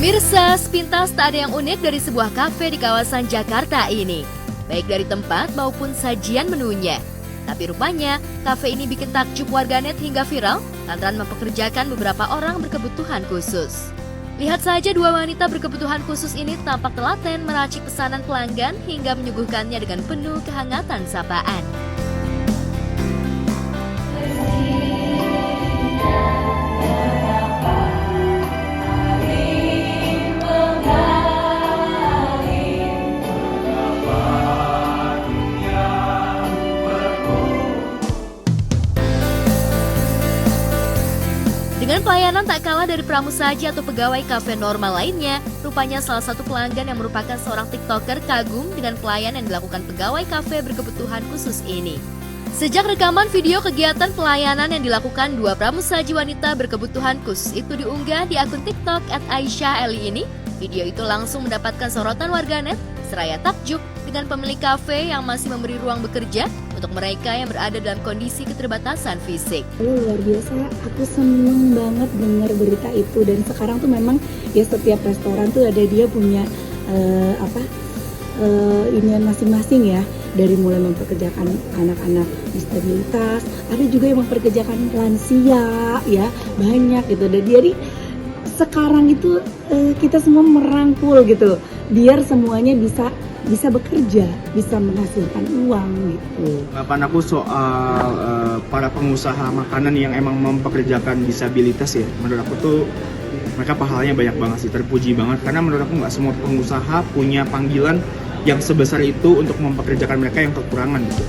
Pemirsa, sepintas tak ada yang unik dari sebuah kafe di kawasan Jakarta ini, baik dari tempat maupun sajian menunya. Tapi rupanya, kafe ini bikin takjub warganet hingga viral lantaran mempekerjakan beberapa orang berkebutuhan khusus. Lihat saja dua wanita berkebutuhan khusus ini tampak telaten meracik pesanan pelanggan hingga menyuguhkannya dengan penuh kehangatan sapaan. Dengan pelayanan tak kalah dari pramusaji atau pegawai kafe normal lainnya, rupanya salah satu pelanggan yang merupakan seorang TikToker kagum dengan pelayanan yang dilakukan pegawai kafe berkebutuhan khusus ini. Sejak rekaman video kegiatan pelayanan yang dilakukan dua pramusaji wanita berkebutuhan khusus itu diunggah di akun TikTok @Aisyah_Eli ini, video itu langsung mendapatkan sorotan warganet seraya takjub dengan pemilik kafe yang masih memberi ruang bekerja untuk mereka yang berada dalam kondisi keterbatasan fisik. Luar biasa, aku seneng banget dengar berita itu. Dan sekarang tuh memang ya setiap restoran tuh ada dia punya inian masing-masing ya. Dari mulai mempekerjakan anak-anak disabilitas, ada juga yang mempekerjakan lansia ya, banyak gitu. Dan jadi sekarang itu kita semua merangkul gitu, biar semuanya bisa bekerja, bisa menghasilkan uang gitu. Tanggapan aku soal para pengusaha makanan yang emang mempekerjakan disabilitas ya, menurut aku tuh mereka pahalanya banyak banget sih, terpuji banget. Karena menurut aku nggak semua pengusaha punya panggilan yang sebesar itu untuk mempekerjakan mereka yang kekurangan gitu.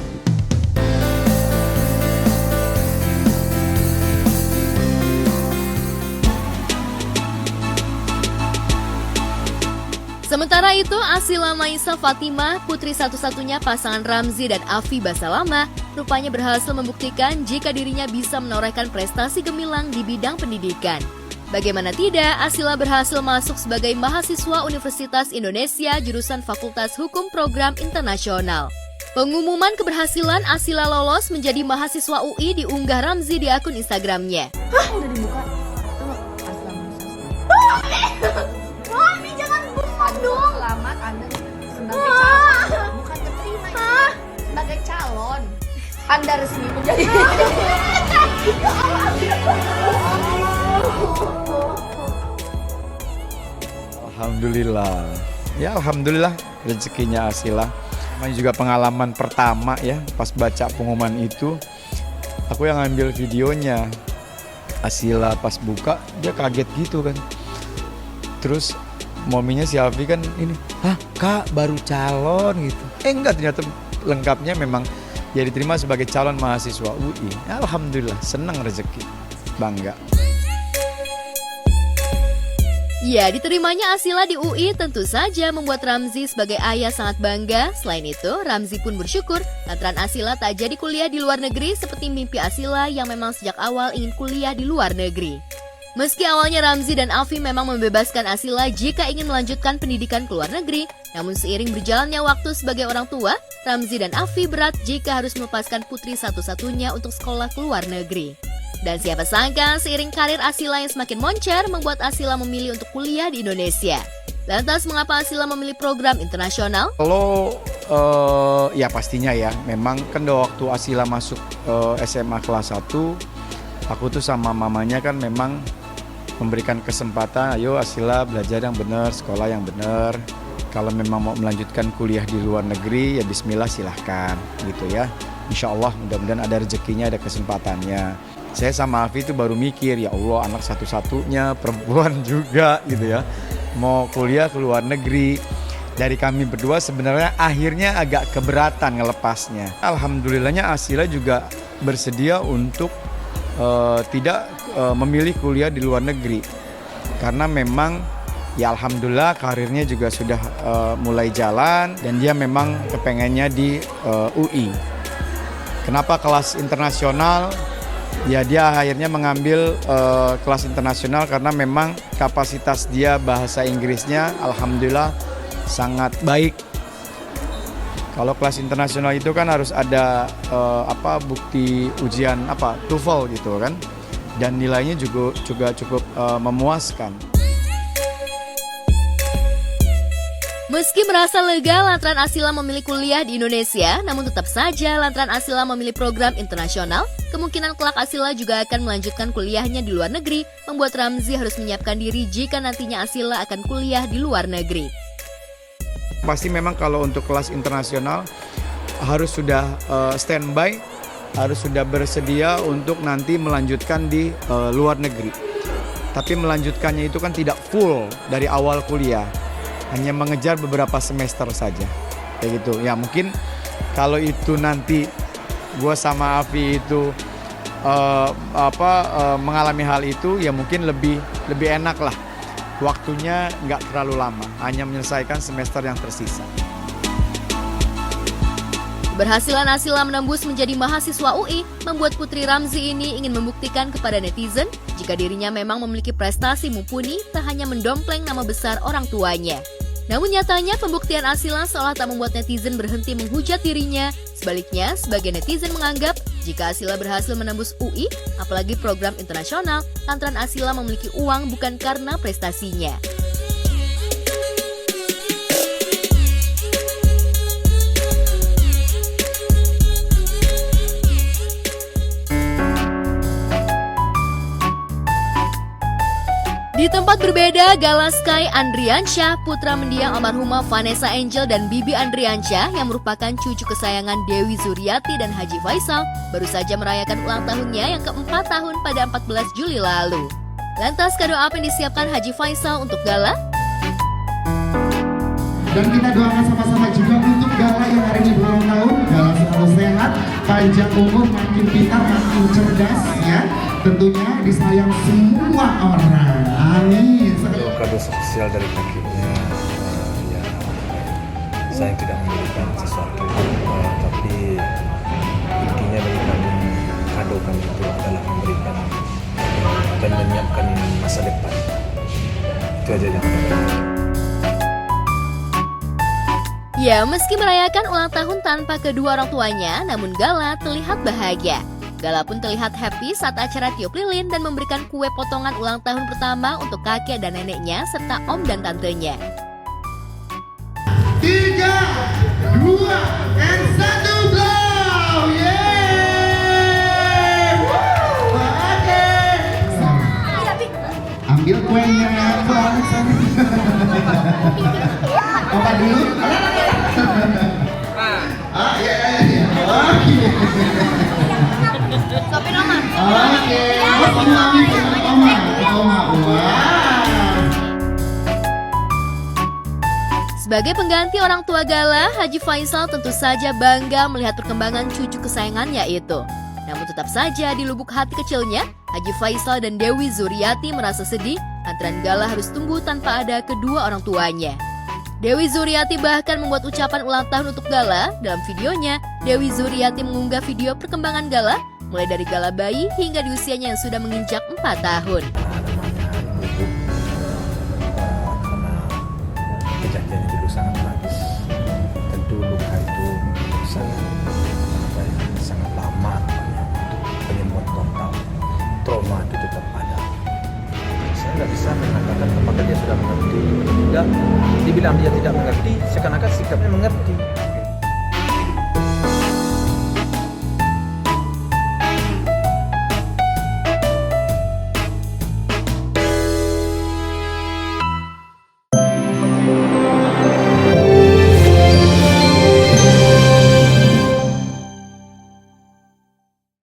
Sementara itu, Asila Maisa Fatimah, putri satu-satunya pasangan Ramzi dan Afi Basalama, rupanya berhasil membuktikan jika dirinya bisa menorehkan prestasi gemilang di bidang pendidikan. Bagaimana tidak, Asila berhasil masuk sebagai mahasiswa Universitas Indonesia jurusan Fakultas Hukum Program Internasional. Pengumuman keberhasilan Asila lolos menjadi mahasiswa UI diunggah Ramzi di akun Instagramnya. Hah? Udah dibuka? Tunggu, Asila Mami, jangan buka dong. Selamat Anda sebagai calon. Bukan keterima ini. Sebagai calon. Anda resmi menjadi. Alhamdulillah. Ya alhamdulillah rezekinya Asila. Namanya juga pengalaman pertama ya, pas baca pengumuman itu aku yang ngambil videonya. Asila pas buka dia kaget gitu kan. Terus mominya si Afi kan ini, "Hah, Kak baru calon gitu." Enggak, ternyata lengkapnya memang dia diterima sebagai calon mahasiswa UI. Alhamdulillah, senang rezeki. Bangga. Ya, diterimanya Asila di UI tentu saja membuat Ramzi sebagai ayah sangat bangga. Selain itu, Ramzi pun bersyukur lantaran Asila tak jadi kuliah di luar negeri seperti mimpi Asila yang memang sejak awal ingin kuliah di luar negeri. Meski awalnya Ramzi dan Afi memang membebaskan Asila jika ingin melanjutkan pendidikan ke luar negeri, namun seiring berjalannya waktu sebagai orang tua, Ramzi dan Afi berat jika harus melepaskan putri satu-satunya untuk sekolah ke luar negeri. Dan siapa sangka seiring karir Asila yang semakin moncer membuat Asila memilih untuk kuliah di Indonesia. Lantas mengapa Asila memilih program internasional? Kalau ya pastinya ya, memang kan waktu Asila masuk SMA kelas 1, aku tuh sama mamanya kan memang memberikan kesempatan, ayo Asila belajar yang benar, sekolah yang benar. Kalau memang mau melanjutkan kuliah di luar negeri, ya bismillah silahkan gitu ya. Insya Allah mudah-mudahan ada rezekinya, ada kesempatannya. Saya sama Afi itu baru mikir, ya Allah anak satu-satunya, perempuan juga gitu ya. Mau kuliah ke luar negeri. Dari kami berdua sebenarnya akhirnya agak keberatan ngelepasnya. Alhamdulillahnya Asila juga bersedia untuk tidak memilih kuliah di luar negeri. Karena memang ya alhamdulillah karirnya juga sudah mulai jalan dan dia memang kepengennya di UI. Kenapa kelas internasional? Ya dia akhirnya mengambil kelas internasional karena memang kapasitas dia bahasa Inggrisnya alhamdulillah sangat baik. Kalau kelas internasional itu kan harus ada bukti ujian TOEFL gitu kan. Dan nilainya juga cukup memuaskan. Meski merasa lega lantaran Asila memilih kuliah di Indonesia, namun tetap saja lantaran Asila memilih program internasional, kemungkinan kelak Asila juga akan melanjutkan kuliahnya di luar negeri, membuat Ramzy harus menyiapkan diri jika nantinya Asila akan kuliah di luar negeri. Pasti memang kalau untuk kelas internasional harus sudah standby, harus sudah bersedia untuk nanti melanjutkan di luar negeri. Tapi melanjutkannya itu kan tidak full dari awal kuliah. Hanya mengejar beberapa semester saja, kayak gitu. Ya mungkin kalau itu nanti gue sama Afi itu mengalami hal itu, ya mungkin lebih enak lah. Waktunya nggak terlalu lama, hanya menyelesaikan semester yang tersisa. Keberhasilan Asila menembus menjadi mahasiswa UI membuat Putri Ramzy ini ingin membuktikan kepada netizen jika dirinya memang memiliki prestasi mumpuni, tak hanya mendompleng nama besar orang tuanya. Namun nyatanya pembuktian Asila seolah tak membuat netizen berhenti menghujat dirinya. Sebaliknya, sebagian netizen menganggap jika Asila berhasil menembus UI, apalagi program internasional, lantaran Asila memiliki uang bukan karena prestasinya. Di tempat berbeda, Gala Sky Andriansyah, putra mendiang almarhumah Vanessa Angel dan Bibi Andriansyah yang merupakan cucu kesayangan Dewi Zuriati dan Haji Faisal, baru saja merayakan ulang tahunnya yang ke-4 tahun pada 14 Juli lalu. Lantas kado apa yang disiapkan Haji Faisal untuk Gala? Dan kita doakan sama-sama juga untuk Gala yang hari ini berulang tahun. Gala selalu sehat, panjang umur, makin pintar, makin cerdas ya. Tentunya disayang semua orang. Amin. Kado spesial dari kakeknya, ya saya tidak memberikan sesuatu, tapi intinya dari kami, kado kami itu adalah memberikan dan menyiapkan masa depan. Itu aja yang ada. Ya, meski merayakan ulang tahun tanpa kedua orang tuanya, namun Gala terlihat bahagia. Gala pun terlihat happy saat acara tiup lilin dan memberikan kue potongan ulang tahun pertama untuk kakek dan neneknya serta om dan tantenya. 3, 2, and 1, blow! Yeay! Oke. Ambil kuenya, Bang. Apa dulu? Iya. Oke. Sopin Oma. Oke. Oma. Wow. Sebagai pengganti orang tua Gala, Haji Faisal tentu saja bangga melihat perkembangan cucu kesayangannya itu. Namun tetap saja di lubuk hati kecilnya, Haji Faisal dan Dewi Zuriati merasa sedih lantaran Gala harus tumbuh tanpa ada kedua orang tuanya. Dewi Zuriati bahkan membuat ucapan ulang tahun untuk Gala. Dalam videonya, Dewi Zuriati mengunggah video perkembangan Gala, mulai dari Gala bayi hingga di usianya yang sudah menginjak 4 tahun. Kejadian itu sangat tragis. Tentu luka itu sangat lama untuk penyembuhan total. Trauma itu tetap ada. Saya nggak bisa mengatakan apakah dia sudah mengerti. Tidak, dibilang dia tidak mengerti, seakan-akan sikapnya mengerti.